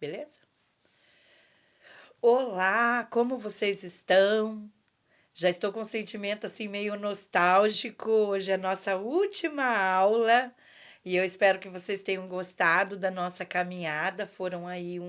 beleza? Olá, como vocês estão? Já estou com um sentimento assim meio nostálgico. Hoje é a nossa última aula e eu espero que vocês tenham gostado da nossa caminhada. Foram aí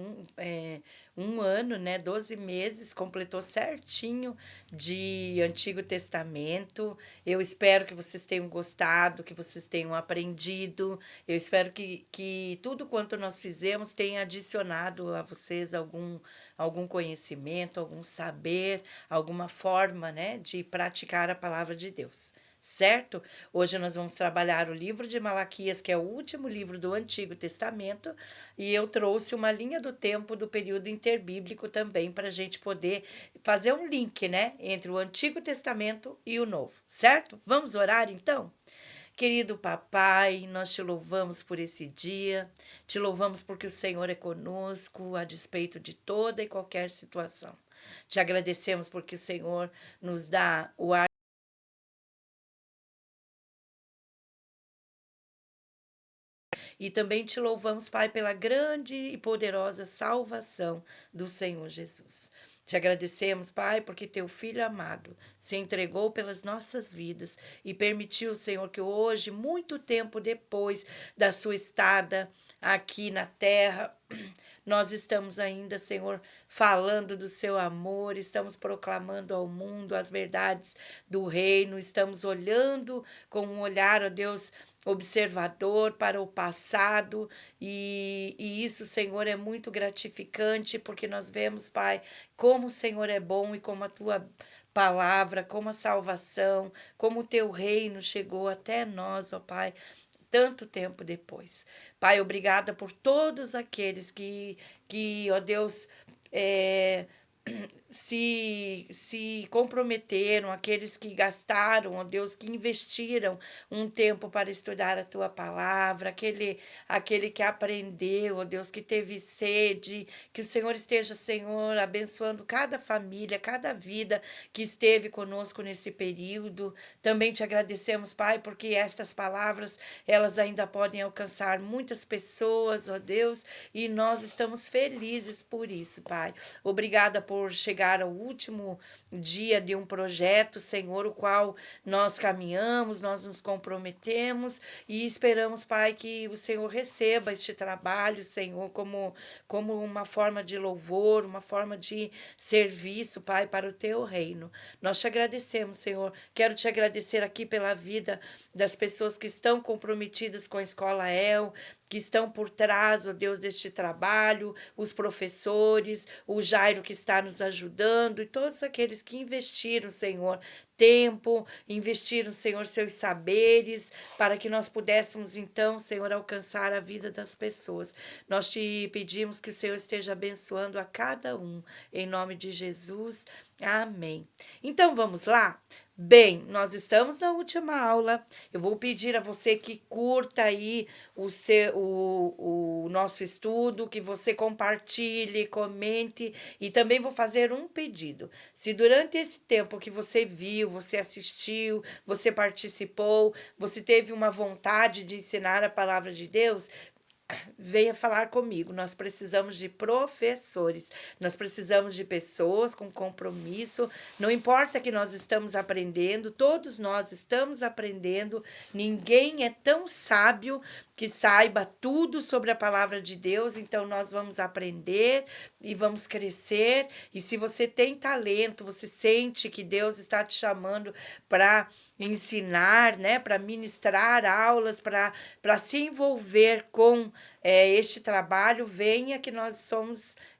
um ano, né? 12 meses, completou certinho de Antigo Testamento. Eu espero que vocês tenham gostado, que vocês tenham aprendido. Eu espero que tudo quanto nós fizemos tenha adicionado a vocês algum conhecimento, algum saber, alguma forma, né, de praticar a palavra de Deus. Certo? Hoje nós vamos trabalhar o livro de Malaquias, que é o último livro do Antigo Testamento, e eu trouxe uma linha do tempo do período interbíblico também para a gente poder fazer um link, né, entre o Antigo Testamento e o Novo, certo? Vamos orar então? Querido papai, nós te louvamos por esse dia, te louvamos porque o Senhor é conosco a despeito de toda e qualquer situação. Te agradecemos porque o Senhor nos dá o ar. E também te louvamos, Pai, pela grande e poderosa salvação do Senhor Jesus. Te agradecemos, Pai, porque teu filho amado se entregou pelas nossas vidas e permitiu, Senhor, que hoje, muito tempo depois da sua estada aqui na terra, nós estamos ainda, Senhor, falando do seu amor, estamos proclamando ao mundo as verdades do reino, estamos olhando com um olhar, ó Deus, observador para o passado, e isso, Senhor, é muito gratificante, porque nós vemos, Pai, como o Senhor é bom e como a tua palavra, como a salvação, como o teu reino chegou até nós, ó Pai, tanto tempo depois. Pai, obrigada por todos aqueles ó Deus, é, se comprometeram, aqueles que gastaram, ó Deus, que investiram um tempo para estudar a tua palavra, aquele que aprendeu, ó Deus, que teve sede, que o Senhor esteja, Senhor, abençoando cada família, cada vida que esteve conosco nesse período. Também te agradecemos, Pai, porque estas palavras, elas ainda podem alcançar muitas pessoas, ó Deus, e nós estamos felizes por isso, Pai. Obrigada por chegar ao último dia de um projeto, Senhor, o qual nós caminhamos, nós nos comprometemos e esperamos, Pai, que o Senhor receba este trabalho, Senhor, como uma forma de louvor, uma forma de serviço, Pai, para o teu reino. Nós te agradecemos, Senhor. Quero te agradecer aqui pela vida das pessoas que estão comprometidas com a Escola El, que estão por trás, ó Deus, deste trabalho, os professores, o Jairo que está nos ajudando e todos aqueles que investiram, Senhor, tempo, investiram, Senhor, seus saberes, para que nós pudéssemos, então, Senhor, alcançar a vida das pessoas. Nós te pedimos que o Senhor esteja abençoando a cada um, em nome de Jesus. Amém. Então vamos lá? Bem, nós estamos na última aula. Eu vou pedir a você que curta aí o nosso estudo, que você compartilhe, comente, e também vou fazer um pedido. Se durante esse tempo que você viu, você assistiu, você participou, você teve uma vontade de ensinar a palavra de Deus, venha falar comigo. Nós precisamos de professores, nós precisamos de pessoas com compromisso. Não importa que nós estamos aprendendo, todos nós estamos aprendendo. Ninguém é tão sábio que saiba tudo sobre a palavra de Deus, então nós vamos aprender e vamos crescer. E se você tem talento, você sente que Deus está te chamando para ensinar, né, para ministrar aulas, para se envolver com este trabalho, venha que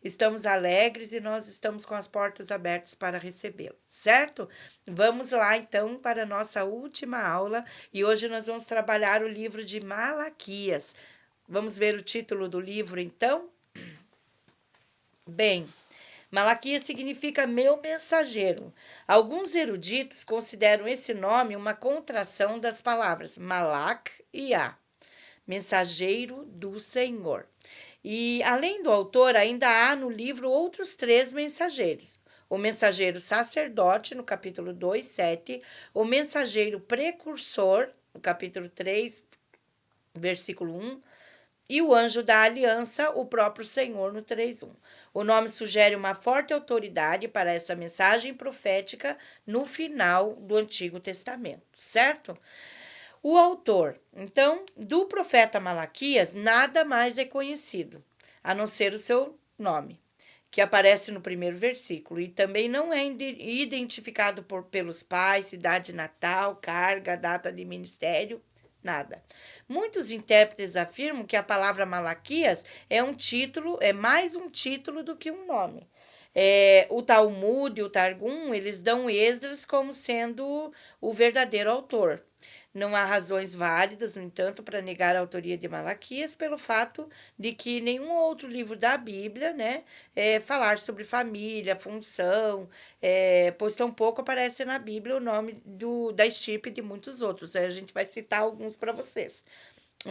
estamos alegres e nós estamos com as portas abertas para recebê-lo, certo? Vamos lá então para a nossa última aula e hoje nós vamos trabalhar o livro de Malaquias. Vamos ver o título do livro então? Bem, Malaquias significa meu mensageiro. Alguns eruditos consideram esse nome uma contração das palavras Malak e A, mensageiro do Senhor. E além do autor, ainda há no livro outros 3 mensageiros. O mensageiro sacerdote, no capítulo 2, 7, o mensageiro precursor, no capítulo 3, versículo 1, e o anjo da aliança, o próprio Senhor, no 3:1. O nome sugere uma forte autoridade para essa mensagem profética no final do Antigo Testamento, certo? O autor, então, do profeta Malaquias, nada mais é conhecido, a não ser o seu nome, que aparece no primeiro versículo, e também não é identificado pelos pais, cidade natal, carga, data de ministério, nada. Muitos intérpretes afirmam que a palavra Malaquias é um título, é mais um título do que um nome. O Talmud e o Targum, eles dão Esdras como sendo o verdadeiro autor. Não há razões válidas, no entanto, para negar a autoria de Malaquias pelo fato de que nenhum outro livro da Bíblia, né, falar sobre família, função, pois tampouco aparece na Bíblia o nome da estirpe de muitos outros. Aí a gente vai citar alguns para vocês.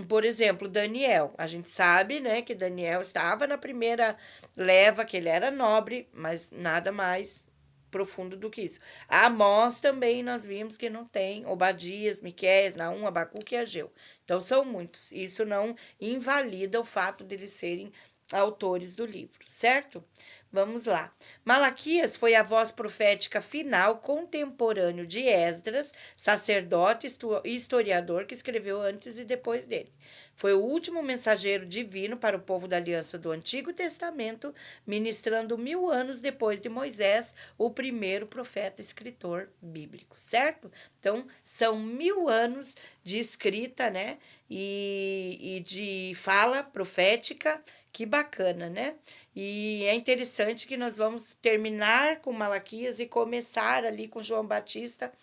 Por exemplo, Daniel. A gente sabe, né, que Daniel estava na primeira leva, que ele era nobre, mas nada mais profundo do que isso. Amós também nós vimos que não tem, Obadias, Miqueias, Naum, Abacuque e Ageu. Então são muitos. Isso não invalida o fato de eles serem autores do livro, certo? Vamos lá. Malaquias foi a voz profética final contemporâneo de Esdras, sacerdote e historiador que escreveu antes e depois dele. Foi o último mensageiro divino para o povo da aliança do Antigo Testamento, ministrando 1000 anos depois de Moisés, o primeiro profeta escritor bíblico, certo? Então, são 1000 anos de escrita, né? E de fala profética. Que bacana, né? E é interessante que nós vamos terminar com Malaquias e começar ali com João Batista.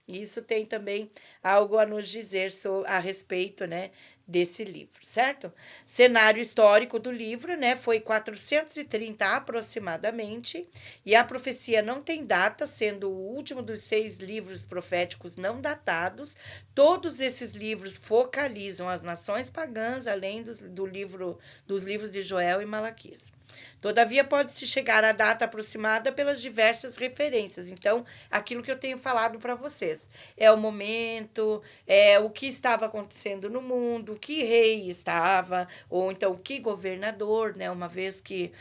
Isso tem também algo a nos dizer a respeito, né, desse livro, certo? Cenário histórico do livro, né, foi 430 aproximadamente, e a profecia não tem data, sendo o último dos 6 livros proféticos não datados. Todos esses livros focalizam as nações pagãs, além dos livros de Joel e Malaquias. Todavia, pode-se chegar à data aproximada pelas diversas referências. Então, aquilo que eu tenho falado para vocês é o momento, é o que estava acontecendo no mundo, que rei estava, ou então que governador, né? Uma vez que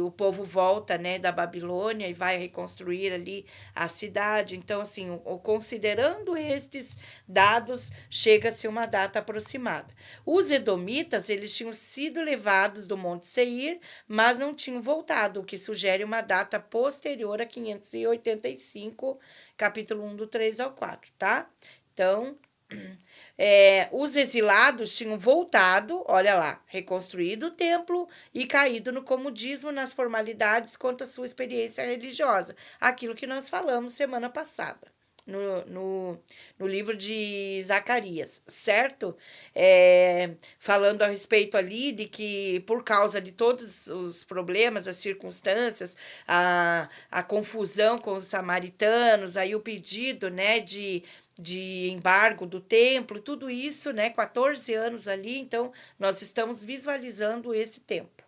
o povo volta, né, da Babilônia e vai reconstruir ali a cidade. Então, assim, considerando estes dados, chega-se uma data aproximada. Os edomitas, eles tinham sido levados do Monte Seir, mas não tinham voltado, o que sugere uma data posterior a 585, capítulo 1, do 3 ao 4, tá? Então, os exilados tinham voltado, olha lá, reconstruído o templo e caído no comodismo nas formalidades quanto à sua experiência religiosa. Aquilo que nós falamos semana passada. No livro de Zacarias, certo? Falando a respeito ali de que, por causa de todos os problemas, as circunstâncias, a confusão com os samaritanos, aí o pedido, né, de embargo do templo, tudo isso, né, 14 anos ali, então nós estamos visualizando esse tempo.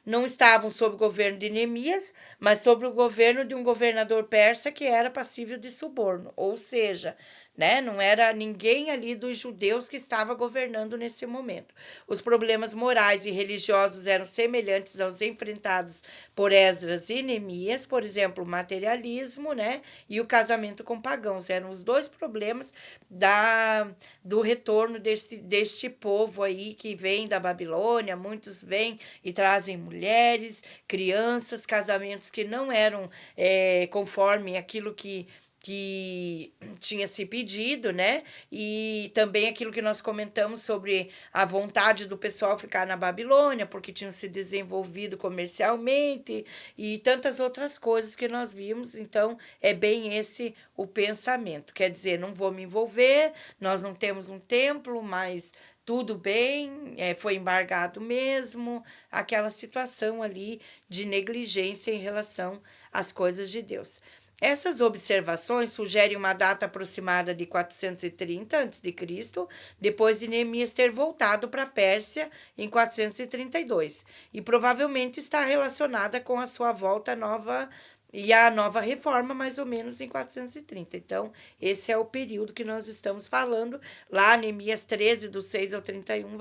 Não estavam sob o governo de Neemias, mas sob o governo de um governador persa que era passível de suborno, ou seja, né, não era ninguém ali dos judeus que estava governando nesse momento. Os problemas morais e religiosos eram semelhantes aos enfrentados por Esdras e Neemias, por exemplo, o materialismo, né, e o casamento com pagãos. Eram os dois problemas do retorno deste povo aí que vem da Babilônia. Muitos vêm e trazem mulheres, crianças, casamentos que não eram conforme aquilo que tinha se pedido, né? E também aquilo que nós comentamos sobre a vontade do pessoal ficar na Babilônia, porque tinham se desenvolvido comercialmente e tantas outras coisas que nós vimos. Então, é bem esse o pensamento. Quer dizer, não vou me envolver, nós não temos um templo, mas tudo bem, foi embargado mesmo, aquela situação ali de negligência em relação às coisas de Deus. Essas observações sugerem uma data aproximada de 430 a.C., depois de Neemias ter voltado para a Pérsia em 432, e provavelmente está relacionada com a sua volta nova e a nova reforma, mais ou menos em 430. Então, esse é o período que nós estamos falando. Lá, Neemias 13, do 6 ao 31,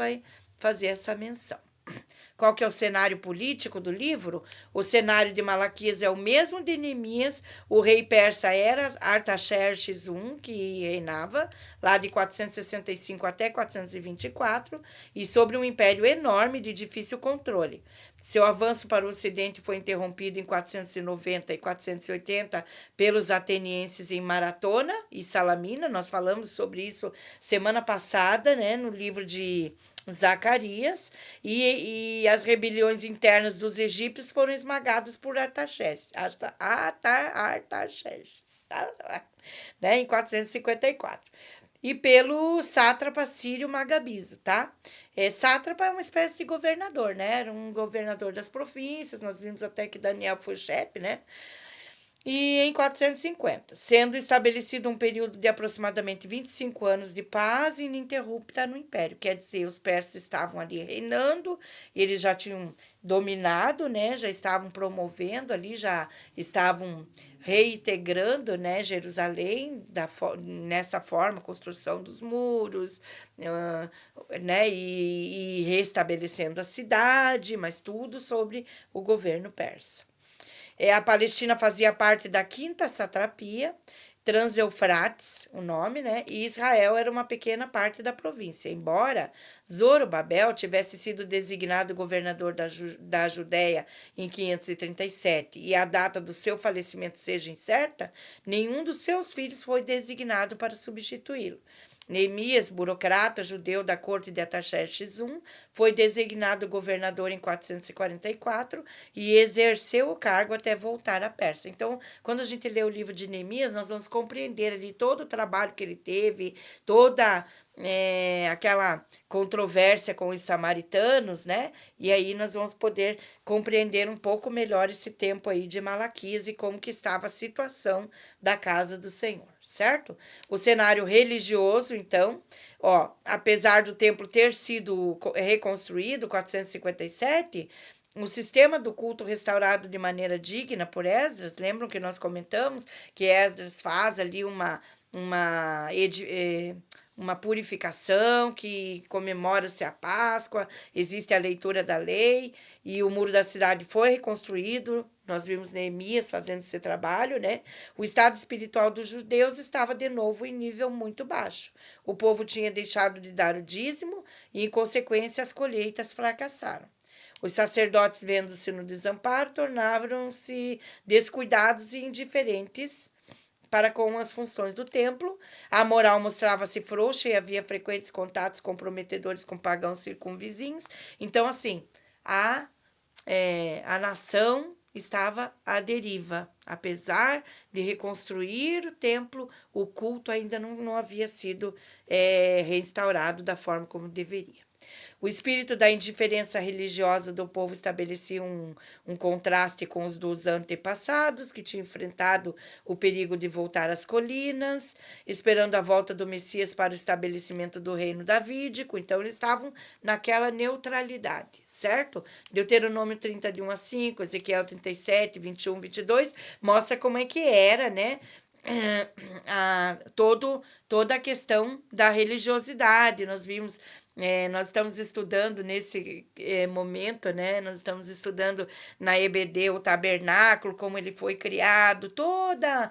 fazer essa menção. Qual que é o cenário político do livro? O cenário de Malaquias é o mesmo de Neemias. O rei persa era Artaxerxes I, que reinava lá de 465 até 424, e sobre um império enorme de difícil controle. Seu avanço para o ocidente foi interrompido em 490 e 480 pelos atenienses em Maratona e Salamina. Nós falamos sobre isso semana passada, né, no livro de Zacarias, e as rebeliões internas dos egípcios foram esmagadas por Artaxerxes, né, em 454. E pelo sátrapa sírio Magabizo, tá? Sátrapa é uma espécie de governador, né? Era um governador das províncias, nós vimos até que Daniel foi chefe, né? E em 450, sendo estabelecido um período de aproximadamente 25 anos de paz ininterrupta no Império. Quer dizer, os persas estavam ali reinando, eles já tinham dominado, né? Já estavam promovendo ali, já estavam reintegrando, né, Jerusalém nessa forma, construção dos muros, né, e restabelecendo a cidade, mas tudo sobre o governo persa. A Palestina fazia parte da quinta satrapia, Transeufrates, o nome, né? E Israel era uma pequena parte da província. Embora Zorobabel tivesse sido designado governador da Judéia em 537 e a data do seu falecimento seja incerta, nenhum dos seus filhos foi designado para substituí-lo. Neemias, burocrata judeu da corte de Artaxerxes I, foi designado governador em 444 e exerceu o cargo até voltar à Pérsia. Então, quando a gente lê o livro de Neemias, nós vamos compreender ali todo o trabalho que ele teve, toda aquela controvérsia com os samaritanos, né? E aí nós vamos poder compreender um pouco melhor esse tempo aí de Malaquias e como que estava a situação da casa do Senhor, certo? O cenário religioso, então, apesar do templo ter sido reconstruído, 457, o sistema do culto restaurado de maneira digna por Esdras, lembram que nós comentamos que Esdras faz ali uma purificação, que comemora-se a Páscoa, existe a leitura da lei, e o muro da cidade foi reconstruído. Nós vimos Neemias fazendo esse trabalho, né? O estado espiritual dos judeus estava de novo em nível muito baixo. O povo tinha deixado de dar o dízimo e, em consequência, as colheitas fracassaram. Os sacerdotes, vendo-se no desamparo, tornaram-se descuidados e indiferentes para com as funções do templo. A moral mostrava-se frouxa e havia frequentes contatos comprometedores com pagãos circunvizinhos. Então, assim, a nação estava à deriva. Apesar de reconstruir o templo, o culto ainda não havia sido restaurado da forma como deveria. O espírito da indiferença religiosa do povo estabelecia um contraste com os dos antepassados, que tinham enfrentado o perigo de voltar às colinas, esperando a volta do Messias para o estabelecimento do reino davídico. Então, eles estavam naquela neutralidade, certo? Deuteronômio 30, de 1 a 5, Ezequiel 37, 21, 22, mostra como é que era, né? Toda a questão da religiosidade. Nós vimos, nós estamos estudando nesse momento, né? Nós estamos estudando na EBD o tabernáculo, como ele foi criado, toda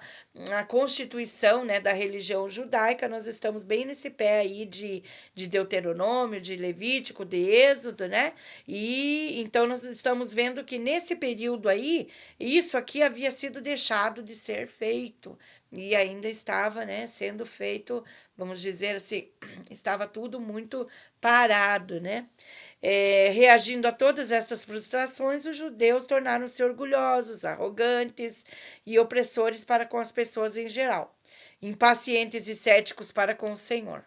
a constituição, né, da religião judaica. Nós estamos bem nesse pé aí de Deuteronômio, de Levítico, de Êxodo, né? E então nós estamos vendo que nesse período aí, isso aqui havia sido deixado de ser feito. E ainda estava, né, sendo feito, vamos dizer assim, estava tudo muito parado, né? Reagindo a todas essas frustrações, os judeus tornaram-se orgulhosos, arrogantes e opressores para com as pessoas em geral, impacientes e céticos para com o Senhor.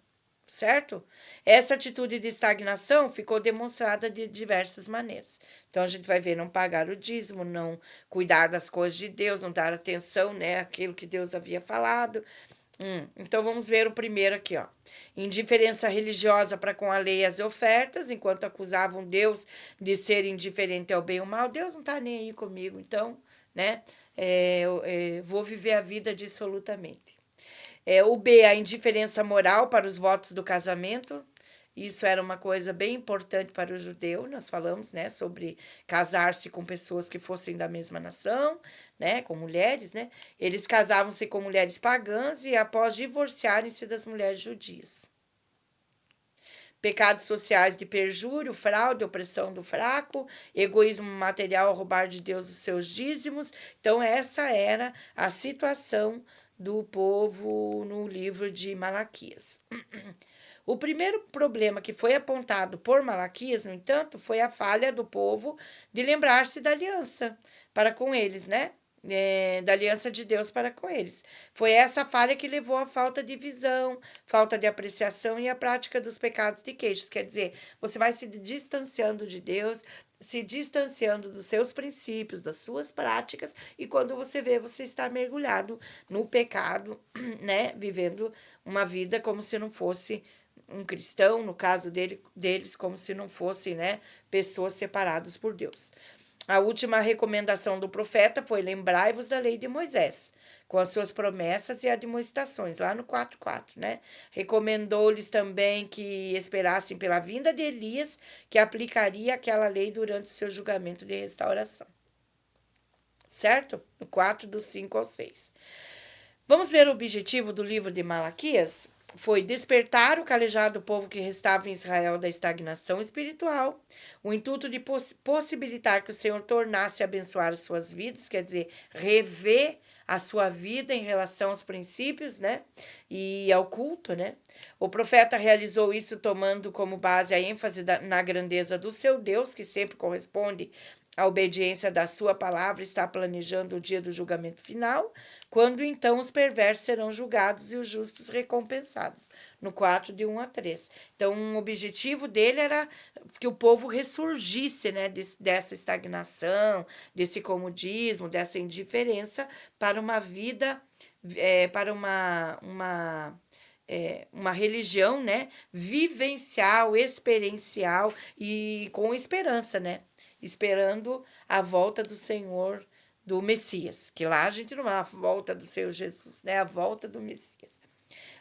Certo? Essa atitude de estagnação ficou demonstrada de diversas maneiras. Então, a gente vai ver não pagar o dízimo, não cuidar das coisas de Deus, não dar atenção, né, àquilo que Deus havia falado. Então, vamos ver o primeiro aqui, ó. Indiferença religiosa para com a lei e as ofertas, enquanto acusavam Deus de ser indiferente ao bem e ao mal. Deus não está nem aí comigo, então, né, vou viver a vida dissolutamente. O B, a indiferença moral para os votos do casamento Isso era uma coisa bem importante para o judeu. Nós falamos, né, sobre casar-se com pessoas que fossem da mesma nação, né, com mulheres, né? Eles casavam-se com mulheres pagãs e após divorciarem-se das mulheres judias. Pecados sociais de perjúrio, fraude, opressão do fraco, egoísmo material, roubar de Deus os seus dízimos. Então, essa era a situação do povo no livro de Malaquias. O primeiro problema que foi apontado por Malaquias, no entanto, foi a falha do povo de lembrar-se da aliança para com eles, né? Da aliança de Deus para com eles. Foi essa falha que levou à falta de visão, falta de apreciação e a prática dos pecados de queixos. Quer dizer, você vai se distanciando de Deus, se distanciando dos seus princípios, das suas práticas, e quando você vê, você está mergulhado no pecado, né? Vivendo uma vida como se não fosse um cristão, no caso deles, como se não fossem, né, pessoas separadas por Deus. A última recomendação do profeta foi: lembrai-vos da lei de Moisés, com as suas promessas e admoestações, lá no 4:4, né? Recomendou-lhes também que esperassem pela vinda de Elias, que aplicaria aquela lei durante o seu julgamento de restauração. Certo? No 4, do 5 ao 6. Vamos ver o objetivo do livro de Malaquias? Foi despertar o calejado povo que restava em Israel da estagnação espiritual, o intuito de possibilitar que o Senhor tornasse a abençoar as suas vidas, quer dizer, rever a sua vida em relação aos princípios, né, e ao culto, né. O profeta realizou isso tomando como base a ênfase na grandeza do seu Deus, que sempre corresponde à obediência da sua palavra, está planejando o dia do julgamento final, quando então os perversos serão julgados e os justos recompensados, no 4, de 1 a 3. Então, o objetivo dele era que o povo ressurgisse, né, dessa estagnação, desse comodismo, dessa indiferença, para uma vida, para uma religião, né, vivencial, experiencial e com esperança, né, esperando a volta do Senhor, do Messias, que lá a gente não é a volta do Senhor Jesus, né, a volta do Messias.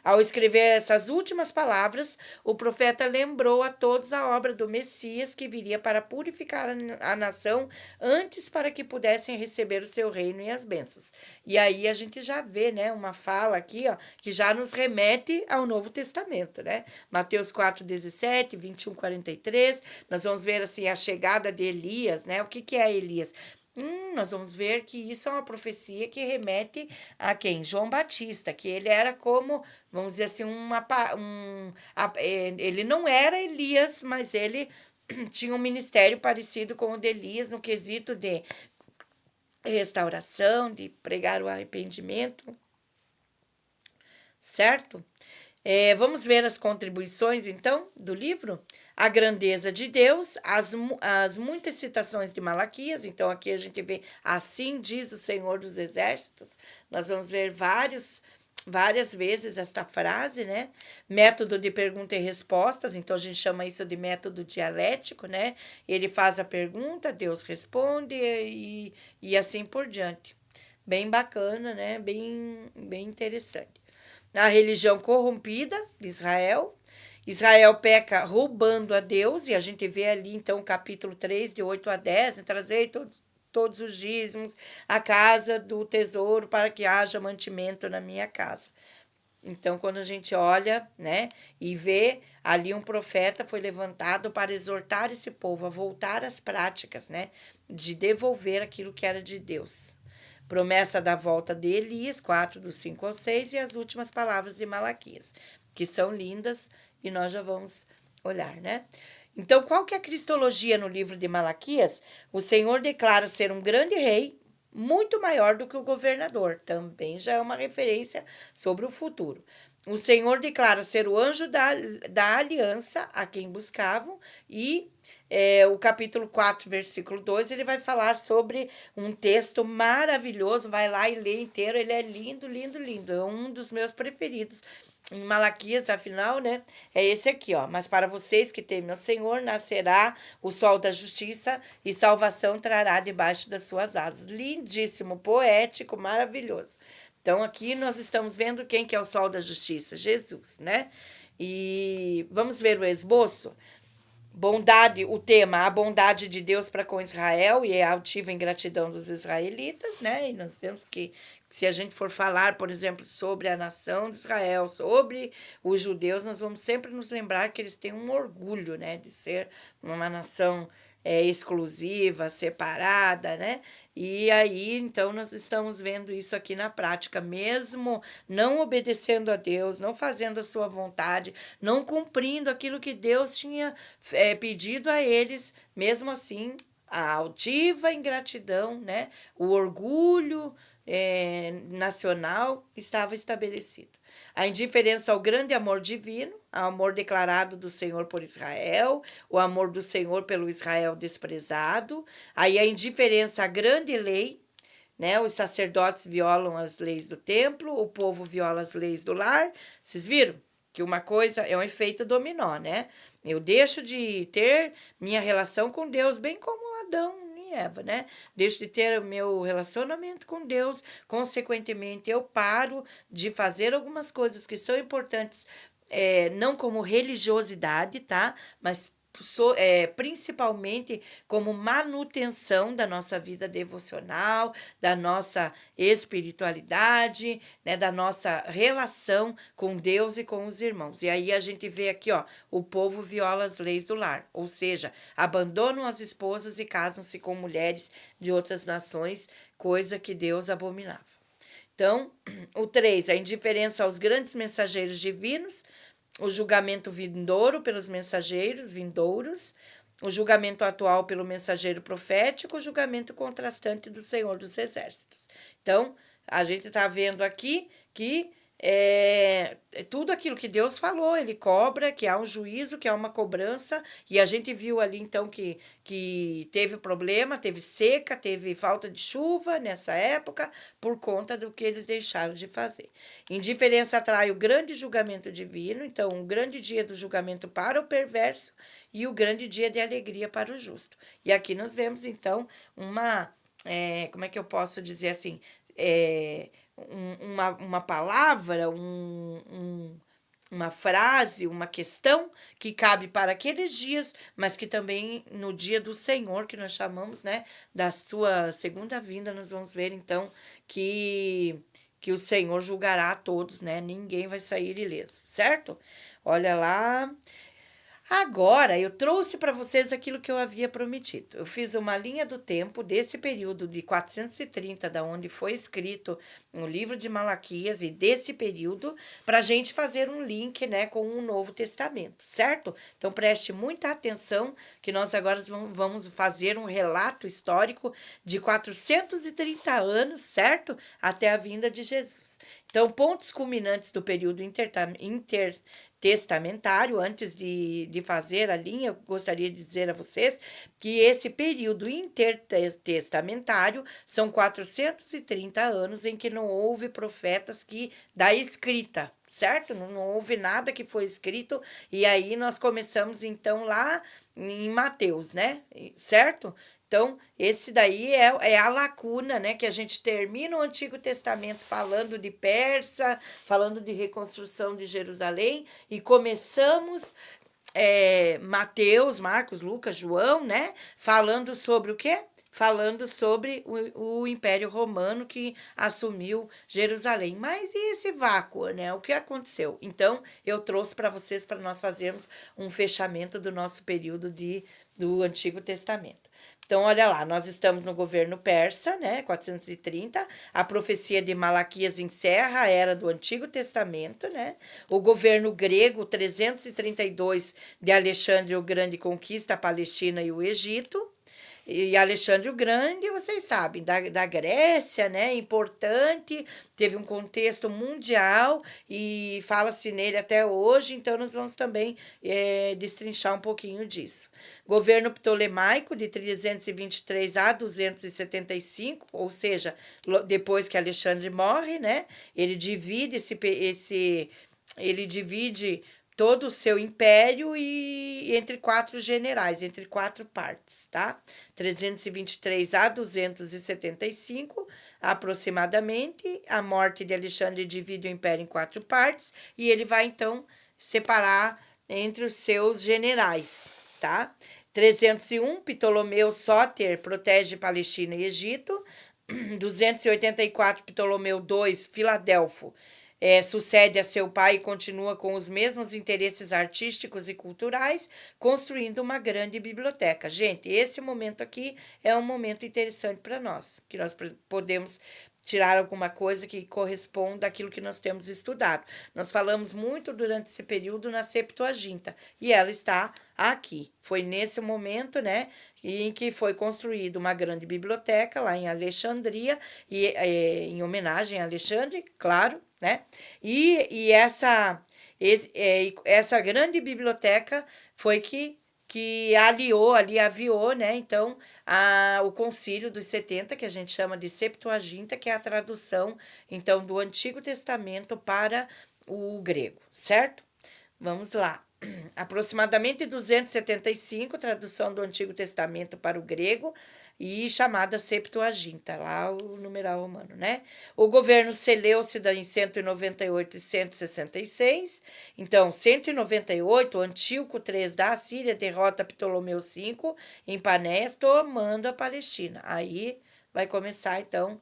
Ao escrever essas últimas palavras, o profeta lembrou a todos a obra do Messias que viria para purificar a nação antes para que pudessem receber o seu reino e as bênçãos. E aí a gente já vê, né, uma fala aqui, ó, que já nos remete ao Novo Testamento, né? Mateus 4:17, 21:43, nós vamos ver assim a chegada de Elias, né? O que é Elias? Nós vamos ver que isso é uma profecia que remete a quem? João Batista, que ele era como, vamos dizer assim, ele não era Elias, mas ele tinha um ministério parecido com o de Elias no quesito de restauração, de pregar o arrependimento, certo? Vamos ver as contribuições, então, do livro? A grandeza de Deus, as muitas citações de Malaquias. Então, aqui a gente vê: assim diz o Senhor dos Exércitos. Nós vamos ver várias vezes esta frase, né? Método de pergunta e respostas. Então, a gente chama isso de método dialético, né? Ele faz a pergunta, Deus responde e assim por diante. Bem bacana, né? Bem interessante. A religião corrompida de Israel. Israel peca roubando a Deus, e a gente vê ali, então, capítulo 3, de 8 a 10, né, trazer todos os dízimos à casa do tesouro para que haja mantimento na minha casa. Então, quando a gente olha, né, e vê ali um profeta foi levantado para exortar esse povo a voltar às práticas, né, de devolver aquilo que era de Deus. Promessa da volta de Elias, 4, do 5 ao 6, e as últimas palavras de Malaquias, que são lindas e nós já vamos olhar, né? Então, qual que é a cristologia no livro de Malaquias? O Senhor declara ser um grande rei, muito maior do que o governador. Também já é uma referência sobre o futuro. O Senhor declara ser o anjo da aliança a quem buscavam, e o capítulo 4, versículo 2, ele vai falar sobre um texto maravilhoso. Vai lá e lê inteiro, ele é lindo, lindo, lindo. É um dos meus preferidos em Malaquias, afinal, né? É esse aqui, ó. Mas para vocês que temem ao Senhor, nascerá o sol da justiça e salvação trará debaixo das suas asas. Lindíssimo, poético, maravilhoso. Então, aqui nós estamos vendo quem que é o sol da justiça, Jesus, né? E vamos ver o esboço? Bondade, o tema, a bondade de Deus para com Israel e a altiva ingratidão dos israelitas, né? E nós vemos que se a gente for falar, por exemplo, sobre a nação de Israel, sobre os judeus, nós vamos sempre nos lembrar que eles têm um orgulho, né, de ser uma nação exclusiva, separada, né? E aí, então, nós estamos vendo isso aqui na prática, mesmo não obedecendo a Deus, não fazendo a sua vontade, não cumprindo aquilo que Deus tinha pedido a eles, mesmo assim, a altiva ingratidão, né? O orgulho nacional estava estabelecido. A indiferença ao grande amor divino, ao amor declarado do Senhor por Israel, o amor do Senhor pelo Israel desprezado, aí a indiferença à grande lei, né? Os sacerdotes violam as leis do templo, o povo viola as leis do lar. Vocês viram? Que uma coisa é um efeito dominó, né? Eu deixo de ter minha relação com Deus, bem como Adão e Eva, né? Deixo de ter o meu relacionamento com Deus, consequentemente, eu paro de fazer algumas coisas que são importantes, não como religiosidade, tá? Mas principalmente como manutenção da nossa vida devocional, da nossa espiritualidade, né, da nossa relação com Deus e com os irmãos. E aí a gente vê aqui, ó, o povo viola as leis do lar, ou seja, abandonam as esposas e casam-se com mulheres de outras nações, coisa que Deus abominava. Então, o 3, a indiferença aos grandes mensageiros divinos, o julgamento vindouro pelos mensageiros vindouros, o julgamento atual pelo mensageiro profético, o julgamento contrastante do Senhor dos Exércitos. Então, a gente está vendo aqui que tudo aquilo que Deus falou, ele cobra, que há um juízo, que há uma cobrança, e a gente viu ali então que teve problema, teve seca, teve falta de chuva nessa época, por conta do que eles deixaram de fazer. Indiferença atrai o grande julgamento divino, então o grande dia do julgamento para o perverso e o grande dia de alegria para o justo. E aqui nós vemos então como é que eu posso dizer assim, uma palavra, uma frase, uma questão que cabe para aqueles dias, mas que também no dia do Senhor, que nós chamamos, né, da sua segunda vinda, nós vamos ver então que o Senhor julgará a todos, né? Ninguém vai sair ileso, certo? Olha lá. Agora, eu trouxe para vocês aquilo que eu havia prometido. Eu fiz uma linha do tempo desse período de 430, da onde foi escrito o livro de Malaquias, e desse período, para a gente fazer um link, né, com o Novo Testamento, certo? Então, preste muita atenção, que nós agora vamos fazer um relato histórico de 430 anos, certo? Até a vinda de Jesus. Então, pontos culminantes do período intertestamentário, antes de fazer a linha, eu gostaria de dizer a vocês que esse período intertestamentário são 430 anos em que não houve profetas da escrita, certo? Não houve nada que foi escrito, e aí nós começamos então lá em Mateus, né? Certo? Então, esse daí é a lacuna, né? Que a gente termina o Antigo Testamento falando de Persa, falando de reconstrução de Jerusalém, e começamos Mateus, Marcos, Lucas, João, né? Falando sobre o quê? Falando sobre o Império Romano que assumiu Jerusalém. Mas e esse vácuo, né? O que aconteceu? Então, eu trouxe para vocês, para nós fazermos um fechamento do nosso período do Antigo Testamento. Então, olha lá, nós estamos no governo persa, né, 430, a profecia de Malaquias encerra a era do Antigo Testamento, né, o governo grego, 332, de Alexandre o Grande conquista a Palestina e o Egito. E Alexandre o Grande, vocês sabem, da Grécia, né? Importante, teve um contexto mundial e fala-se nele até hoje, então nós vamos também destrinchar um pouquinho disso. Governo Ptolemaico, de 323 a 275, ou seja, depois que Alexandre morre, né? Ele divide ele divide todo o seu império e entre 4 generais, entre 4 partes, tá? 323 a 275, aproximadamente. A morte de Alexandre divide o império em 4 partes, e ele vai, então, separar entre os seus generais, tá? 301, Ptolomeu Sóter protege Palestina e Egito. 284, Ptolomeu II, Filadelfo, sucede a seu pai e continua com os mesmos interesses artísticos e culturais, construindo uma grande biblioteca. Gente, esse momento aqui é um momento interessante para nós, que nós podemos tirar alguma coisa que corresponda àquilo que nós temos estudado. Nós falamos muito durante esse período na Septuaginta, e ela está aqui. Foi nesse momento, né, em que foi construída uma grande biblioteca lá em Alexandria, e em homenagem a Alexandre, claro, né? E essa grande biblioteca foi que aviou, né, então, o Concílio dos 70, que a gente chama de Septuaginta, que é a tradução, então, do Antigo Testamento para o grego, certo? Vamos lá. Aproximadamente 275, tradução do Antigo Testamento para o grego, e chamada Septuaginta, lá o numeral romano, né? O governo Seleucida em 198 e 166. Então, 198, Antíoco III da Assíria derrota Ptolomeu V em Panéis, tomando a Palestina. Aí vai começar, então,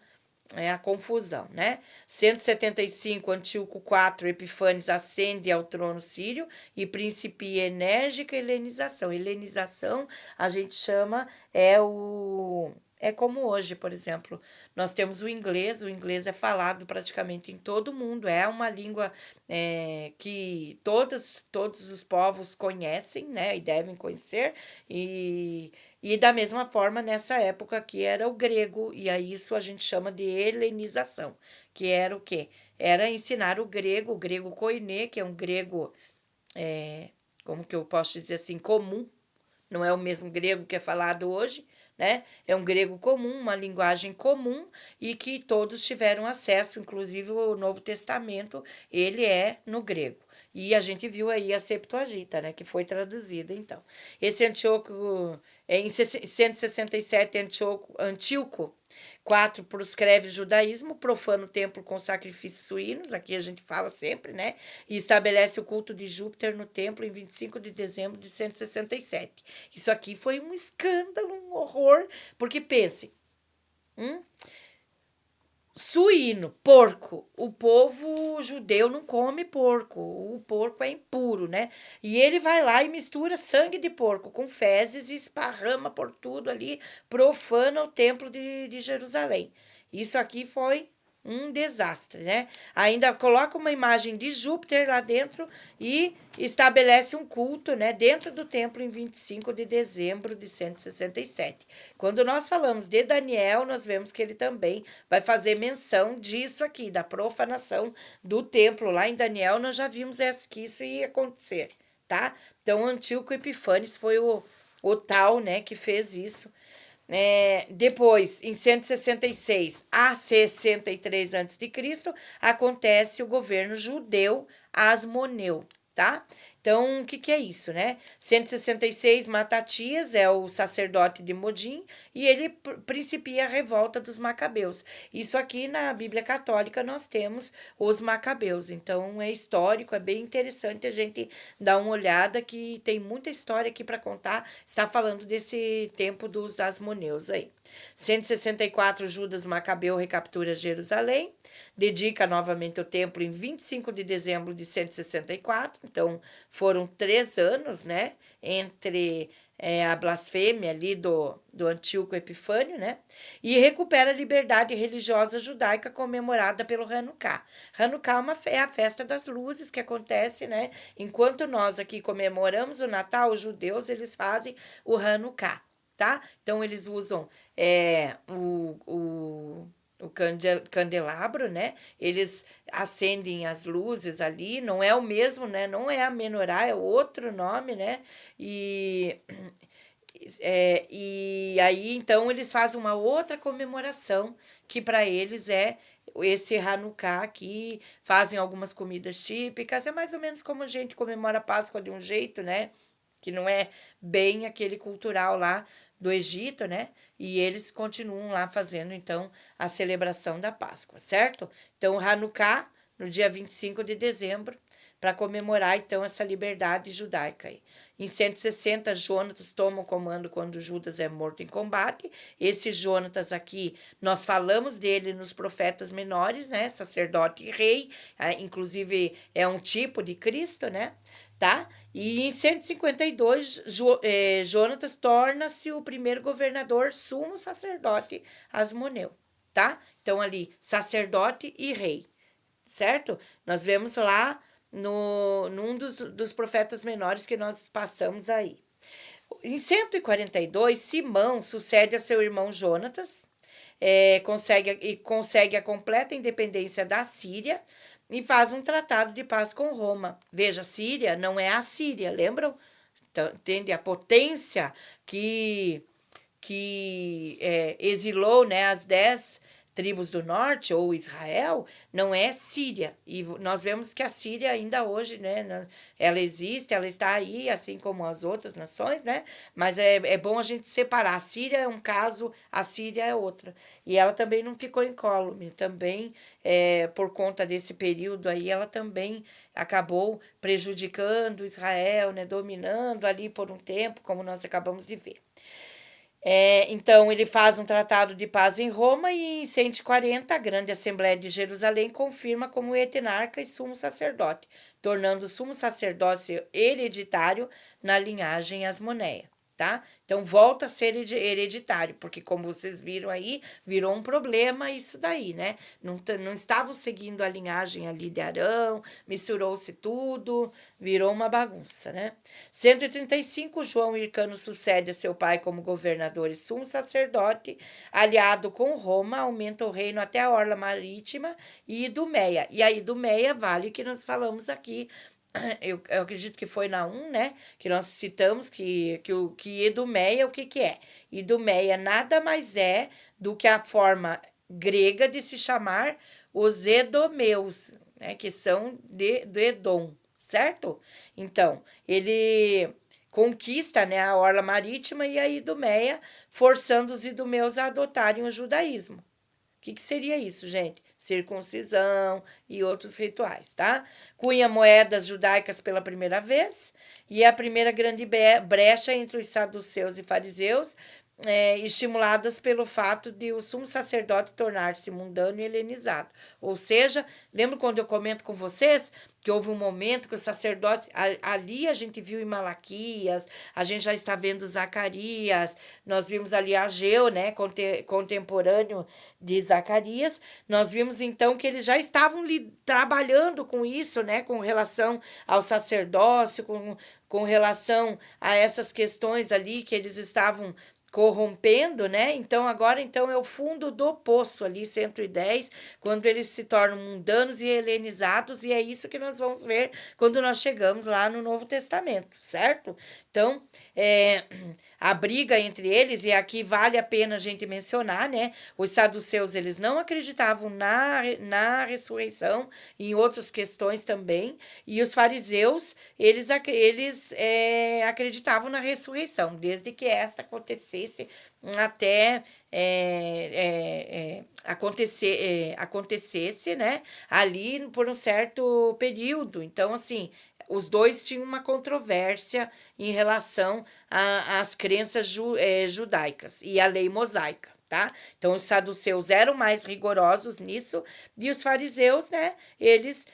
a confusão, né? 175, Antíoco IV Epifanes ascende ao trono sírio e principia enérgica helenização. Helenização a gente chama é como hoje, por exemplo, nós temos o inglês é falado praticamente em todo o mundo, é uma língua que todos os povos conhecem, né, e devem conhecer, e da mesma forma, nessa época aqui era o grego, e a isso a gente chama de helenização, que era o quê? Era ensinar o grego koiné, que é um grego, como que eu posso dizer assim, comum, não é o mesmo grego que é falado hoje, né? É um grego comum, uma linguagem comum e que todos tiveram acesso, inclusive o Novo Testamento, ele é no grego. E a gente viu aí a Septuaginta, né, que foi traduzida, então. Esse Antíoco, em 167, Antíoco IV proscreve o judaísmo, profana o templo com sacrifícios suínos, aqui a gente fala sempre, né? E estabelece o culto de Júpiter no templo em 25 de dezembro de 167. Isso aqui foi um escândalo, um horror, porque pense, suíno, porco. O povo judeu não come porco. O porco é impuro, né? E ele vai lá e mistura sangue de porco com fezes e esparrama por tudo ali, profana o templo de Jerusalém. Isso aqui foi um desastre, né? Ainda coloca uma imagem de Júpiter lá dentro e estabelece um culto, né, dentro do templo em 25 de dezembro de 167. Quando nós falamos de Daniel, nós vemos que ele também vai fazer menção disso aqui, da profanação do templo. Lá em Daniel, nós já vimos que isso ia acontecer, tá? Então, Antíoco Epifanes foi o tal, né, que fez isso. Depois, em 166 a 63 a.C., acontece o governo judeu Asmoneu, tá? Então, o que é isso, né? 166, Matatias é o sacerdote de Modim e ele principia a revolta dos macabeus. Isso aqui na Bíblia Católica nós temos os macabeus, então é histórico, é bem interessante a gente dar uma olhada que tem muita história aqui para contar, está falando desse tempo dos Asmoneus aí. 164, Judas Macabeu recaptura Jerusalém, dedica novamente o templo em 25 de dezembro de 164, então foram 3 anos, né, entre a blasfêmia ali do Antíoco Epifânio, né, e recupera a liberdade religiosa judaica comemorada pelo Hanukkah. Hanukkah é a festa das luzes que acontece, né, enquanto nós aqui comemoramos o Natal, os judeus, eles fazem o Hanukkah, tá? Então, eles usam o candelabro, né? Eles acendem as luzes ali, não é o mesmo, né? Não é a menorá, é outro nome, né? E aí, então, eles fazem uma outra comemoração, que para eles é esse Hanukkah aqui, fazem algumas comidas típicas, é mais ou menos como a gente comemora a Páscoa de um jeito, né? Que não é bem aquele cultural lá do Egito, né? E eles continuam lá fazendo, então, a celebração da Páscoa, certo? Então, Hanukkah, no dia 25 de dezembro, para comemorar então essa liberdade judaica aí. Em 160, Jonatas toma o comando quando Judas é morto em combate. Esse Jonatas aqui, nós falamos dele nos profetas menores, né? Sacerdote e rei, inclusive é um tipo de Cristo, né? Tá? E em 152, Jonatas torna-se o primeiro governador, sumo sacerdote Asmoneu, tá? Então ali, sacerdote e rei, certo? Nós vemos lá num dos profetas menores que nós passamos aí. Em 142, Simão sucede a seu irmão Jonatas, consegue a completa independência da Síria e faz um tratado de paz com Roma. Veja, Síria não é a Síria, lembram? Então, entende? A potência que exilou, né, as 10 tribos do norte, ou Israel, não é Síria. E nós vemos que a Síria ainda hoje, né, ela existe, ela está aí, assim como as outras nações, né? Mas é bom a gente separar. A Síria é um caso, a Síria é outra. E ela também não ficou incólume. Também, por conta desse período aí, ela também acabou prejudicando Israel, né, dominando ali por um tempo, como nós acabamos de ver. Então, ele faz um tratado de paz em Roma e em 140 a grande Assembleia de Jerusalém confirma como etenarca e sumo sacerdote, tornando o sumo sacerdócio hereditário na linhagem asmoneia. Tá? Então, volta a ser hereditário, porque como vocês viram aí, virou um problema isso daí, né? Não estavam seguindo a linhagem ali de Arão, misturou-se tudo, virou uma bagunça, né? 135, João Hircano sucede a seu pai como governador e sumo sacerdote, aliado com Roma, aumenta o reino até a orla marítima e Idumeia. E a Idumeia vale que nós falamos aqui, eu acredito que foi na 1, né? Que nós citamos que Idumeia, o que é? Idumeia nada mais é do que a forma grega de se chamar os edomeus, né? Que são do Edom, certo? Então, ele conquista, né, a orla marítima e a Idumeia, forçando os idumeus a adotarem o judaísmo. O que seria isso, gente? Circuncisão e outros rituais, tá? Cunha moedas judaicas pela primeira vez e a primeira grande brecha entre os saduceus e fariseus, estimuladas pelo fato de o sumo sacerdote tornar-se mundano e helenizado. Ou seja, lembra quando eu comento com vocês que houve um momento que o sacerdote, ali a gente viu em Malaquias, a gente já está vendo Zacarias, nós vimos ali Ageu, né, contemporâneo de Zacarias, nós vimos então que eles já estavam trabalhando com isso, né, com relação ao sacerdócio, com relação a essas questões ali que eles estavam corrompendo, né? Então, agora então é o fundo do poço ali, 110, quando eles se tornam mundanos e helenizados, e é isso que nós vamos ver quando nós chegamos lá no Novo Testamento, certo? Então, a briga entre eles, e aqui vale a pena a gente mencionar, né? Os saduceus, eles não acreditavam na ressurreição, e em outras questões também, e os fariseus, eles acreditavam na ressurreição, desde que esta acontecesse até acontecesse, né, ali por um certo período. Então, assim, os dois tinham uma controvérsia em relação às crenças judaicas e à lei mosaica. Tá? Então, os saduceus eram mais rigorosos nisso e os fariseus, né, eles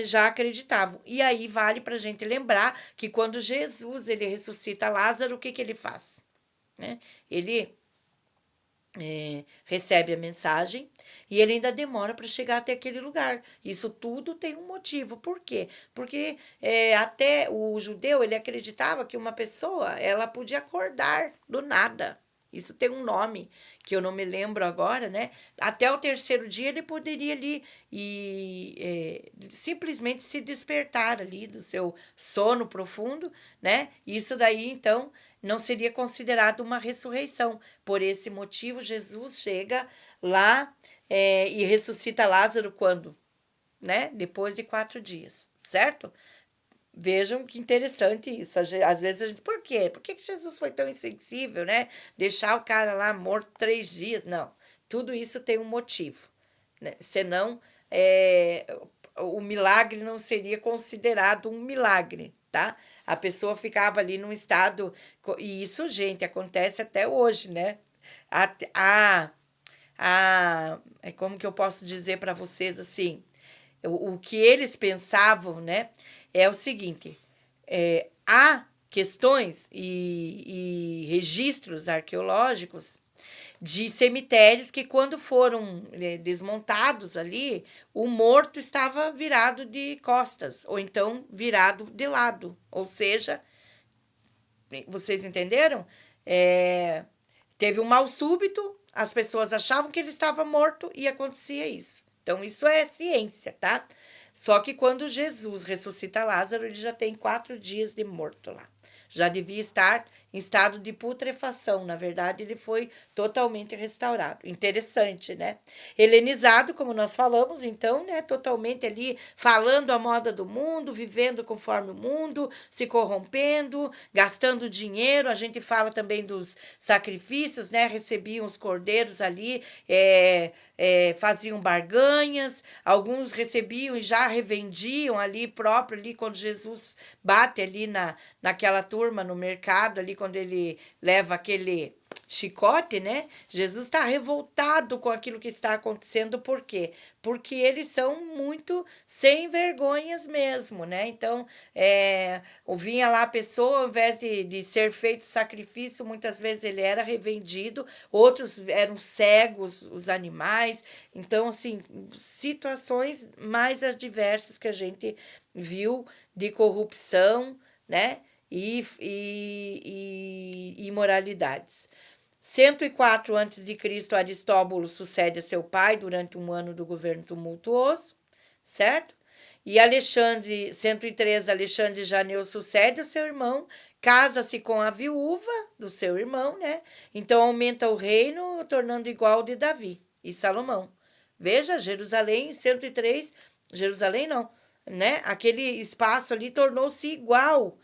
já acreditavam. E aí vale para a gente lembrar que quando Jesus ele ressuscita Lázaro, o que ele faz? Né? Ele recebe a mensagem e ele ainda demora para chegar até aquele lugar. Isso tudo tem um motivo. Por quê? Porque até o judeu ele acreditava que uma pessoa ela podia acordar do nada. Isso tem um nome que eu não me lembro agora, né? Até o terceiro dia ele poderia ali simplesmente se despertar ali do seu sono profundo, né? Isso daí, então, não seria considerado uma ressurreição. Por esse motivo, Jesus chega lá e ressuscita Lázaro quando? Né? Depois de 4 dias, certo? Vejam que interessante isso. Às vezes a gente. Por quê? Por que Jesus foi tão insensível, né? Deixar o cara lá morto 3 dias? Não. Tudo isso tem um motivo. Né? Senão, o milagre não seria considerado um milagre, tá? A pessoa ficava ali num estado, e isso, gente, acontece até hoje, né? A, a, como que eu posso dizer para vocês assim? O que eles pensavam, né? É o seguinte: há questões e registros arqueológicos de cemitérios que, quando foram desmontados ali, o morto estava virado de costas, ou então virado de lado. Ou seja, vocês entenderam? É, teve um mal súbito, as pessoas achavam que ele estava morto e acontecia isso. Então, isso é ciência, tá? Só que quando Jesus ressuscita Lázaro, ele já tem 4 dias de morto lá. Já devia estar em estado de putrefação. Na verdade, ele foi totalmente restaurado. Interessante, né? Helenizado, como nós falamos, então, né? Totalmente ali falando a moda do mundo, vivendo conforme o mundo, se corrompendo, gastando dinheiro. A gente fala também dos sacrifícios, né? Recebiam os cordeiros ali, faziam barganhas, alguns recebiam e já revendiam ali próprio, ali quando Jesus bate ali naquela turma no mercado, ali quando ele leva aquele chicote, né? Jesus está revoltado com aquilo que está acontecendo, por quê? Porque eles são muito sem vergonhas mesmo, né? Então, vinha lá a pessoa, ao invés de ser feito sacrifício, muitas vezes ele era revendido, outros eram cegos, os animais. Então, assim, situações mais adversas que a gente viu de corrupção, né? E imoralidades. 104 a.C., Aristóbulo sucede a seu pai durante um ano do governo tumultuoso, certo? E Alexandre, 103, Alexandre Janeu sucede ao seu irmão, casa-se com a viúva do seu irmão, né? Então aumenta o reino, tornando igual de Davi e Salomão. Veja, Jerusalém, 103, Jerusalém não, né? Aquele espaço ali tornou-se igual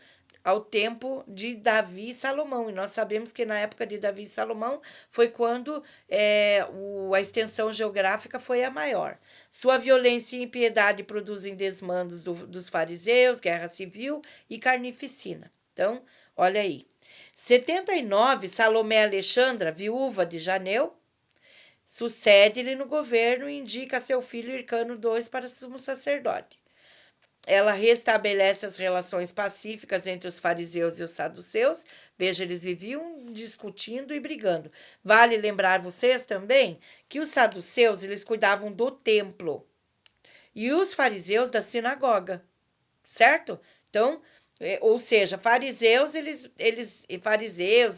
ao tempo de Davi e Salomão. E nós sabemos que na época de Davi e Salomão foi quando a extensão geográfica foi a maior. Sua violência e impiedade produzem desmandos dos fariseus, guerra civil e carnificina. Então, olha aí. 79, Salomé Alexandra, viúva de Janeu, sucede-lhe no governo e indica seu filho Hircano II para sumo sacerdote. Ela restabelece as relações pacíficas entre os fariseus e os saduceus. Veja, eles viviam discutindo e brigando. Vale lembrar vocês também que os saduceus, eles cuidavam do templo e os fariseus da sinagoga, certo? Então, ou seja, fariseus,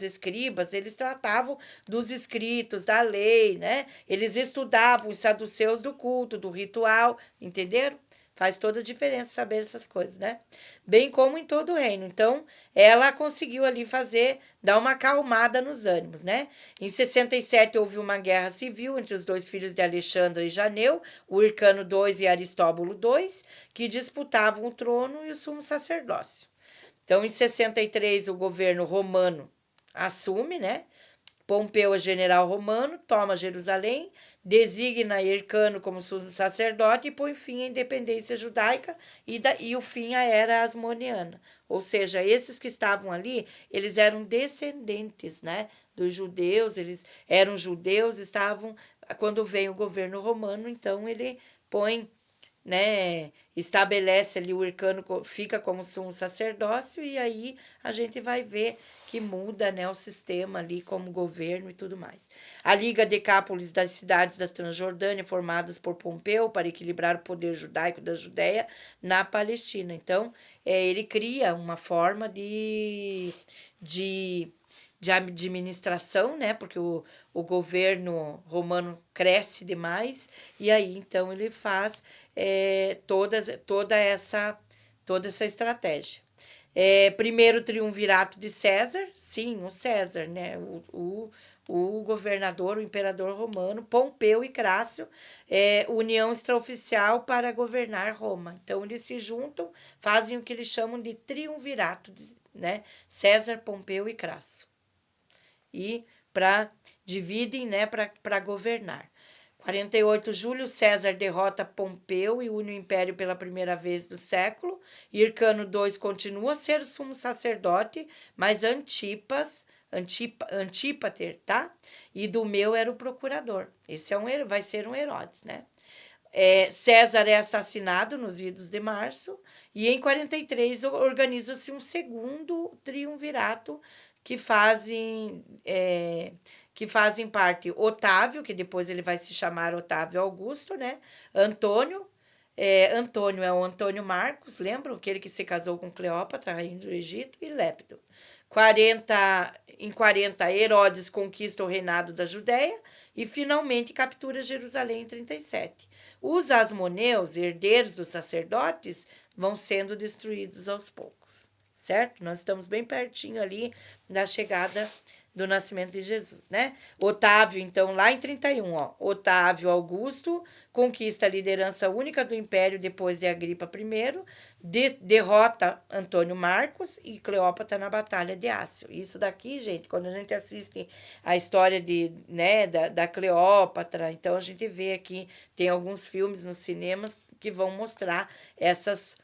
escribas, eles tratavam dos escritos, da lei, né? Eles estudavam os saduceus do culto, do ritual, entenderam? Faz toda a diferença saber essas coisas, né? Bem como em todo o reino. Então, ela conseguiu ali dar uma acalmada nos ânimos, né? Em 67 houve uma guerra civil entre os dois filhos de Alexandra e Janeu, o Hircano II e Aristóbulo II, que disputavam o trono e o sumo sacerdócio. Então, em 63, o governo romano assume, né? Pompeu é general romano, toma Jerusalém, designa Hircano como sacerdote e põe fim à independência judaica e o fim à era asmoniana. Ou seja, esses que estavam ali, eles eram descendentes, né, dos judeus, eles eram judeus, estavam, quando vem o governo romano, então ele põe, né, estabelece ali o Hircano, fica como sumo sacerdócio, e aí a gente vai ver que muda, né, o sistema ali como governo e tudo mais. A Liga Decápolis das cidades da Transjordânia, formadas por Pompeu para equilibrar o poder judaico da Judéia na Palestina. Então, ele cria uma forma de administração, né? Porque o governo romano cresce demais, e aí então ele faz toda essa estratégia. Primeiro triunvirato de César, sim, o César, né? O governador, o imperador romano, Pompeu e Crácio, união extraoficial para governar Roma. Então, eles se juntam, fazem o que eles chamam de triunvirato, né? César, Pompeu e Crasso. E dividem, né, para governar. 48, Júlio César derrota Pompeu e une o império pela primeira vez do século. Hircano II continua a ser o sumo sacerdote, mas Antípater, tá? E do meu era o procurador. Esse vai ser um Herodes, né? César é assassinado nos idos de março e em 43 organiza-se um segundo triunvirato que fazem parte Otávio, que depois ele vai se chamar Otávio Augusto, né? Antônio é o Antônio Marcos, lembram? Aquele que se casou com Cleópatra, rainha do Egito, e Lépido. Em 40, Herodes conquista o reinado da Judéia e finalmente captura Jerusalém em 37. Os asmoneus, herdeiros dos sacerdotes, vão sendo destruídos aos poucos, certo? Nós estamos bem pertinho ali da chegada do nascimento de Jesus, né? Otávio, então, lá em 31, ó, Otávio Augusto conquista a liderança única do império depois de Agripa I, derrota Antônio Marcos e Cleópatra na Batalha de Ácio. Isso daqui, gente, quando a gente assiste a história da Cleópatra, então a gente vê aqui, tem alguns filmes nos cinemas que vão mostrar essas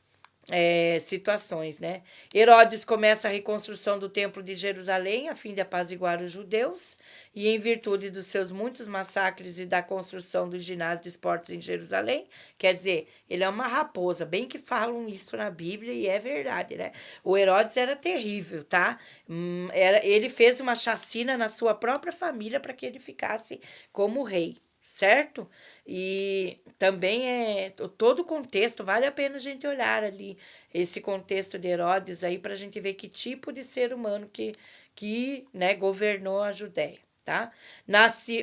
situações, né? Herodes começa a reconstrução do templo de Jerusalém a fim de apaziguar os judeus e em virtude dos seus muitos massacres e da construção do ginásio de esportes em Jerusalém, quer dizer, ele é uma raposa, bem que falam isso na Bíblia e é verdade, né? O Herodes era terrível, tá? Ele fez uma chacina na sua própria família para que ele ficasse como rei, certo? E também todo o contexto, vale a pena a gente olhar ali esse contexto de Herodes aí para a gente ver que tipo de ser humano que governou a Judéia, tá?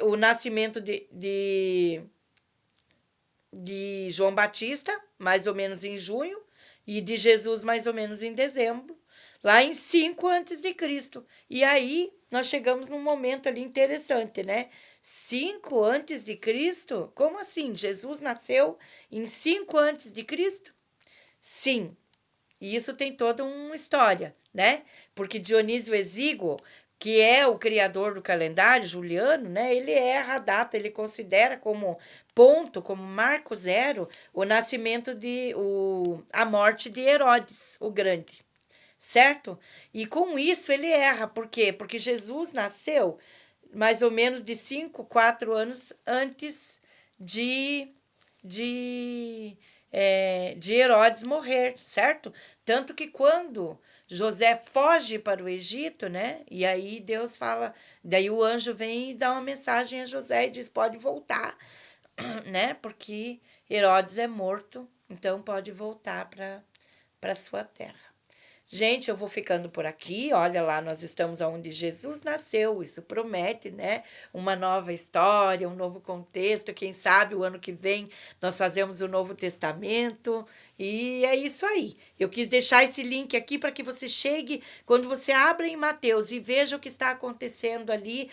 O nascimento de João Batista, mais ou menos em junho, e de Jesus mais ou menos em dezembro, lá em 5 antes de Cristo. E aí nós chegamos num momento ali interessante, né? 5 antes de Cristo? Como assim? Jesus nasceu em 5 antes de Cristo? Sim. E isso tem toda uma história, né? Porque Dionísio Exíguo, que é o criador do calendário juliano, né? Ele erra a data, ele considera como ponto, como marco zero, o nascimento a morte de Herodes, o Grande, certo? E com isso ele erra, por quê? Porque Jesus nasceu mais ou menos de 5, 4 anos antes de Herodes morrer, certo? Tanto que quando José foge para o Egito, né? E aí Deus fala, daí o anjo vem e dá uma mensagem a José e diz, pode voltar, né? Porque Herodes é morto, então pode voltar para sua terra. Gente, eu vou ficando por aqui. Olha lá, nós estamos onde Jesus nasceu. Isso promete, né? Uma nova história, um novo contexto. Quem sabe o ano que vem nós fazemos o Novo Testamento. E é isso aí. Eu quis deixar esse link aqui para que você chegue, quando você abra em Mateus e veja o que está acontecendo ali,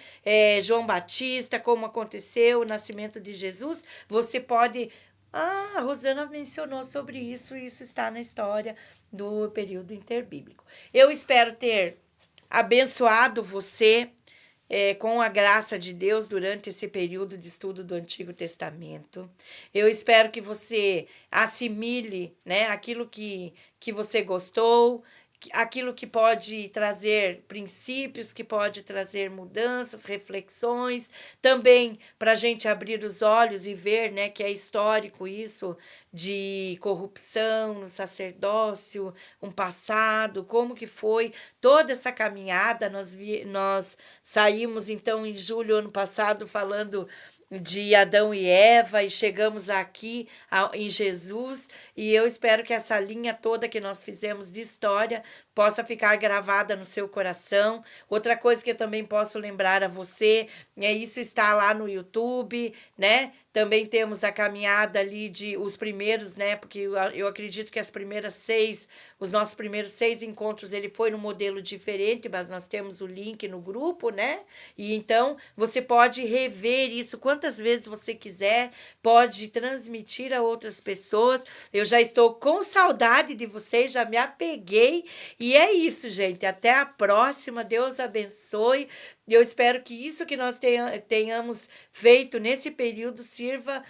João Batista, como aconteceu o nascimento de Jesus, você pode... a Rosana mencionou sobre isso, e isso está na história do período interbíblico. Eu espero ter abençoado você com a graça de Deus durante esse período de estudo do Antigo Testamento. Eu espero que você assimile, né, aquilo que você gostou, aquilo que pode trazer princípios, que pode trazer mudanças, reflexões, também para a gente abrir os olhos e ver, né, que é histórico isso de corrupção no sacerdócio, um passado, como que foi toda essa caminhada. Nós saímos então em julho ano passado falando de Adão e Eva e chegamos aqui em Jesus, e eu espero que essa linha toda que nós fizemos de história possa ficar gravada no seu coração. Outra coisa que eu também posso lembrar a você, isso está lá no YouTube, né? Também temos a caminhada ali de os primeiros, né? Porque eu acredito que os nossos primeiros 6 encontros, ele foi num modelo diferente, mas nós temos o link no grupo, né? E então você pode rever isso quantas vezes você quiser, pode transmitir a outras pessoas. Eu já estou com saudade de vocês, já me apeguei. E é isso, gente. Até a próxima. Deus abençoe. E eu espero que isso que nós tenhamos feito nesse período sirva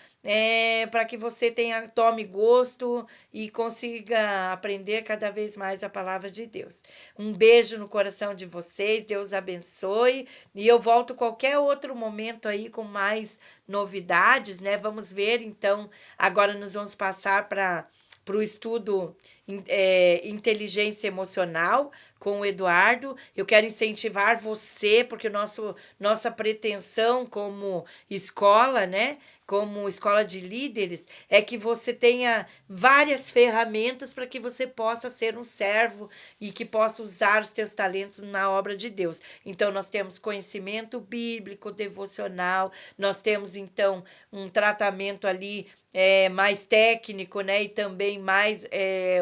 para que você tome gosto e consiga aprender cada vez mais a palavra de Deus. Um beijo no coração de vocês, Deus abençoe. E eu volto qualquer outro momento aí com mais novidades, né? Vamos ver, então, agora nós vamos passar para o estudo inteligência emocional com o Eduardo. Eu quero incentivar você, porque nossa pretensão como escola, né? Como escola de líderes, é que você tenha várias ferramentas para que você possa ser um servo e que possa usar os teus talentos na obra de Deus. Então, nós temos conhecimento bíblico, devocional, nós temos, então, um tratamento ali mais técnico, né? E também mais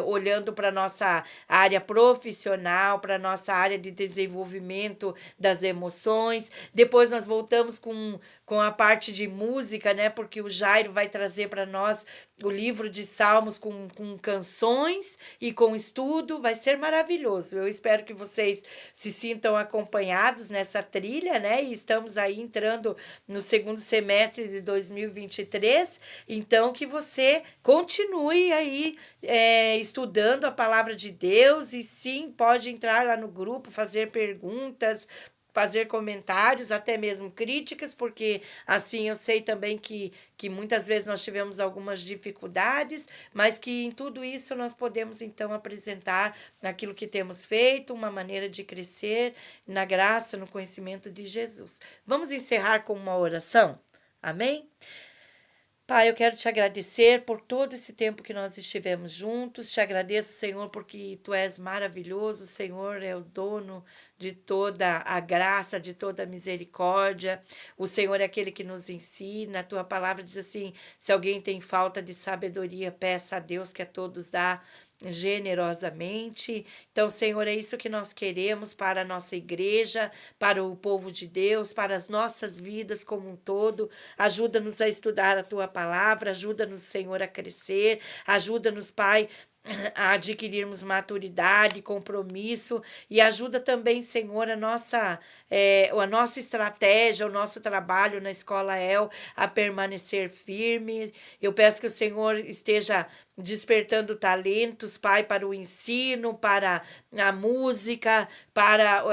olhando para a nossa área profissional, para a nossa área de desenvolvimento das emoções. Depois nós voltamos com a parte de música, né? Porque o Jairo vai trazer para nós o livro de Salmos com canções e com estudo. Vai ser maravilhoso. Eu espero que vocês se sintam acompanhados nessa trilha, né? E estamos aí entrando no segundo semestre de 2023. Então, que você continue aí estudando a palavra de Deus e sim, pode entrar lá no grupo, fazer perguntas, fazer comentários, até mesmo críticas, porque assim eu sei também que muitas vezes nós tivemos algumas dificuldades, mas que em tudo isso nós podemos então apresentar aquilo que temos feito, uma maneira de crescer na graça, no conhecimento de Jesus. Vamos encerrar com uma oração? Amém? Pai, eu quero te agradecer por todo esse tempo que nós estivemos juntos. Te agradeço, Senhor, porque tu és maravilhoso. O Senhor é o dono de toda a graça, de toda a misericórdia. O Senhor é aquele que nos ensina. A tua palavra diz assim: se alguém tem falta de sabedoria, peça a Deus que a todos dá generosamente. Então, Senhor, é isso que nós queremos para a nossa igreja, para o povo de Deus, para as nossas vidas como um todo. Ajuda-nos a estudar a tua palavra, ajuda-nos, Senhor, a crescer, ajuda-nos, Pai, a adquirirmos maturidade, compromisso e ajuda também, Senhor, a nossa estratégia, o nosso trabalho na Escola El a permanecer firme. Eu peço que o Senhor esteja despertando talentos, Pai, para o ensino, para a música, para,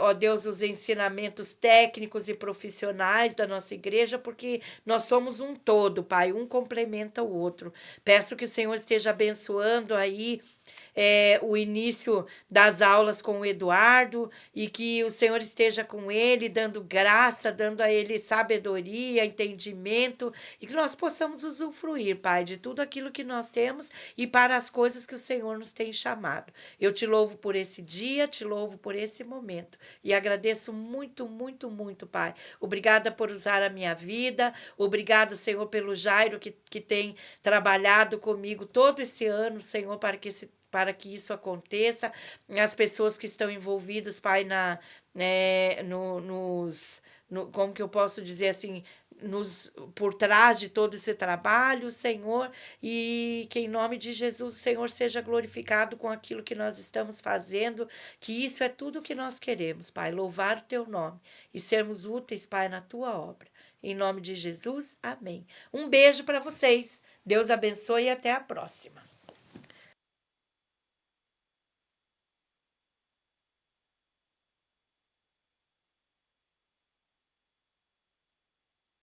ó Deus, os ensinamentos técnicos e profissionais da nossa igreja, porque nós somos um todo, Pai, um complementa o outro. Peço que o Senhor esteja abençoando aí o início das aulas com o Eduardo e que o Senhor esteja com ele, dando graça, dando a ele sabedoria, entendimento e que nós possamos usufruir, Pai, de tudo aquilo que nós temos e para as coisas que o Senhor nos tem chamado. Eu te louvo por esse dia, te louvo por esse momento e agradeço muito, muito, muito, Pai. Obrigada por usar a minha vida, obrigada, Senhor, pelo Jairo que tem trabalhado comigo todo esse ano, Senhor, para que isso aconteça, as pessoas que estão envolvidas, Pai, como que eu posso dizer assim, por trás de todo esse trabalho, Senhor, e que em nome de Jesus o Senhor seja glorificado com aquilo que nós estamos fazendo, que isso é tudo que nós queremos, Pai, louvar o teu nome e sermos úteis, Pai, na tua obra. Em nome de Jesus, amém. Um beijo para vocês. Deus abençoe e até a próxima.